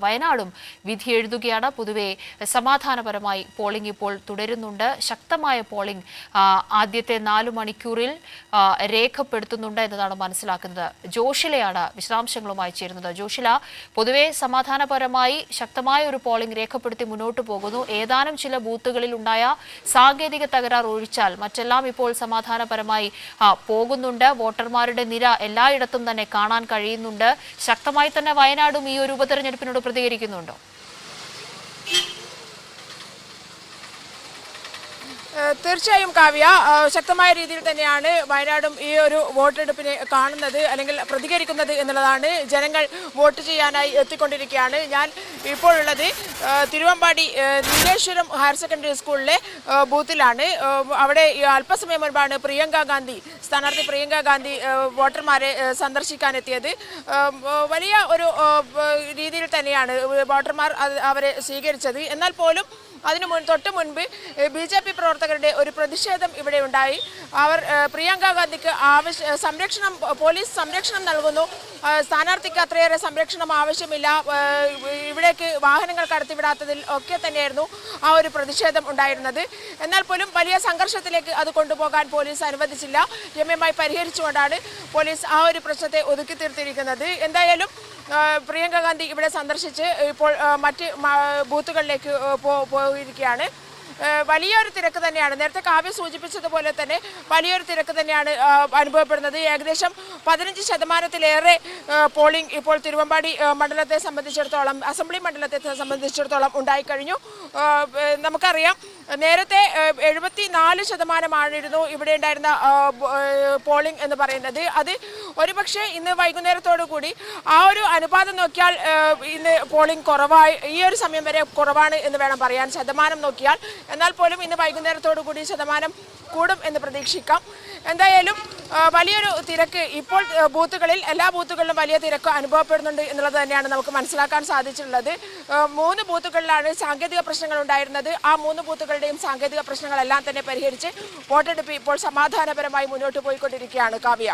വയനാടും വിധി എഴുതുകയാണ്. പൊതുവെ സമാധാനപരമായി പോളിംഗ് ഇപ്പോൾ തുടരുന്നുണ്ട്. ശക്തമായ പോളിംഗ് ആദ്യത്തെ 4 മണിക്കൂറിൽ രേഖപ്പെടുത്തുന്നുണ്ട് എന്നതാണ് മനസ്സിലാക്കുന്നത്. ജോഷിലയാണ് വിശദാംശങ്ങളുമായി ചേരുന്നത്. ജോഷില, പൊതുവെ സമാധാനപരമായി ശക്തമായ ഒരു പോളിംഗ് രേഖപ്പെടുത്തി മുന്നോട്ട് പോകുന്നു. ഏതാനും ചില ബൂത്തുകളിൽ ഉണ്ടായ സാങ്കേതിക തകരാർ ഒഴിച്ചാൽ മറ്റെല്ലാം ഇപ്പോൾ സമാധാനപരമായി പോകുന്നുണ്ട്. വോട്ടർമാരുടെ നിര എല്ലായിടത്തും തന്നെ കാണാൻ കഴിയുന്നുണ്ട്. ശക്തമായി തന്നെ വയനാടും ഈ ഒരു ഉപതെരഞ്ഞെടുപ്പിനോട് പ്രതികരിക്കുന്നുണ്ടോ? തീർച്ചയായും കാവ്യ, ശക്തമായ രീതിയിൽ തന്നെയാണ് വയനാടും ഈ ഒരു വോട്ടെടുപ്പിനെ കാണുന്നത് അല്ലെങ്കിൽ പ്രതികരിക്കുന്നത് എന്നുള്ളതാണ്. ജനങ്ങൾ വോട്ട് ചെയ്യാനായി എത്തിക്കൊണ്ടിരിക്കുകയാണ്. ഞാൻ ഇപ്പോഴുള്ളത് തിരുവമ്പാടി നീലേശ്വരം ഹയർ സെക്കൻഡറി സ്കൂളിലെ ബൂത്തിലാണ്. അവിടെ അല്പസമയം മുൻപാണ് സ്ഥാനാർത്ഥി പ്രിയങ്ക ഗാന്ധി വോട്ടർമാരെ സന്ദർശിക്കാനെത്തിയത്. വലിയ ഒരു രീതിയിൽ തന്നെയാണ് വോട്ടർമാർ അവരെ സ്വീകരിച്ചത്. എന്നാൽ പോലും തൊട്ട് മുൻപ് BJP പ്രവർത്തകരുടെ ഒരു പ്രതിഷേധം ഇവിടെ ഉണ്ടായി. അവർ പ്രിയങ്ക ഗാന്ധിക്ക് പോലീസ് സംരക്ഷണം നൽകുന്നു, സ്ഥാനാർത്ഥിക്ക് അത്രയേറെ സംരക്ഷണം ആവശ്യമില്ല, ഇവിടേക്ക് വാഹനങ്ങൾ കടത്തിവിടാത്തതിൽ ഒക്കെ തന്നെയായിരുന്നു ആ ഒരു പ്രതിഷേധം ഉണ്ടായിരുന്നത്. എന്നാൽ പോലും വലിയ സംഘർഷത്തിലേക്ക് അത് കൊണ്ടുപോകാൻ പോലീസ് അനുവദിച്ചില്ല. രമ്യമായി പരിഹരിച്ചുകൊണ്ടാണ് പോലീസ് ആ ഒരു പ്രശ്നത്തെ ഒതുക്കി തീർത്തിരിക്കുന്നത്. എന്തായാലും പ്രിയങ്ക ഗാന്ധി ഇവിടെ സന്ദർശിച്ച് ഇപ്പോൾ മറ്റ് ബൂത്തുകളിലേക്ക് പോയിരിക്കുകയാണ്. വലിയൊരു തിരക്ക് തന്നെയാണ്. നേരത്തെ കാവ്യ സൂചിപ്പിച്ചതുപോലെ തന്നെ വലിയൊരു തിരക്ക് തന്നെയാണ് അനുഭവപ്പെടുന്നത്. ഏകദേശം 15% പോളിംഗ് ഇപ്പോൾ തിരുവമ്പാടി മണ്ഡലത്തെ സംബന്ധിച്ചിടത്തോളം, അസംബ്ലി മണ്ഡലത്തെ സംബന്ധിച്ചിടത്തോളം ഉണ്ടായിക്കഴിഞ്ഞു. നമുക്കറിയാം, നേരത്തെ 74% ഇവിടെ ഉണ്ടായിരുന്ന പോളിംഗ് എന്ന് പറയുന്നത്. അത് ഒരുപക്ഷെ ഇന്ന് വൈകുന്നേരത്തോടു കൂടി ആ ഒരു അനുപാതം നോക്കിയാൽ ഇന്ന് പോളിംഗ് ഈ ഒരു സമയം വരെ കുറവാണ് എന്ന് വേണം പറയാൻ, ശതമാനം നോക്കിയാൽ. എന്നാൽ പോലും ഇന്ന് വൈകുന്നേരത്തോടു കൂടി ശതമാനം കൂടും എന്ന് പ്രതീക്ഷിക്കാം. എന്തായാലും വലിയൊരു തിരക്ക് ഇപ്പോൾ എല്ലാ ബൂത്തുകളിലും വലിയ തിരക്ക് അനുഭവപ്പെടുന്നുണ്ട് എന്നുള്ളത് തന്നെയാണ് നമുക്ക് മനസ്സിലാക്കാൻ സാധിച്ചിട്ടുള്ളത്. 3 ബൂത്തുകളിലാണ് സാങ്കേതിക പ്രശ്നങ്ങൾ ഉണ്ടായിരുന്നത്. ആ 3 ബൂത്തുകളുടെയും സാങ്കേതിക പ്രശ്നങ്ങളെല്ലാം തന്നെ പരിഹരിച്ച് വോട്ടെടുപ്പ് ഇപ്പോൾ സമാധാനപരമായി മുന്നോട്ട് പോയിക്കൊണ്ടിരിക്കുകയാണ് കാവ്യ.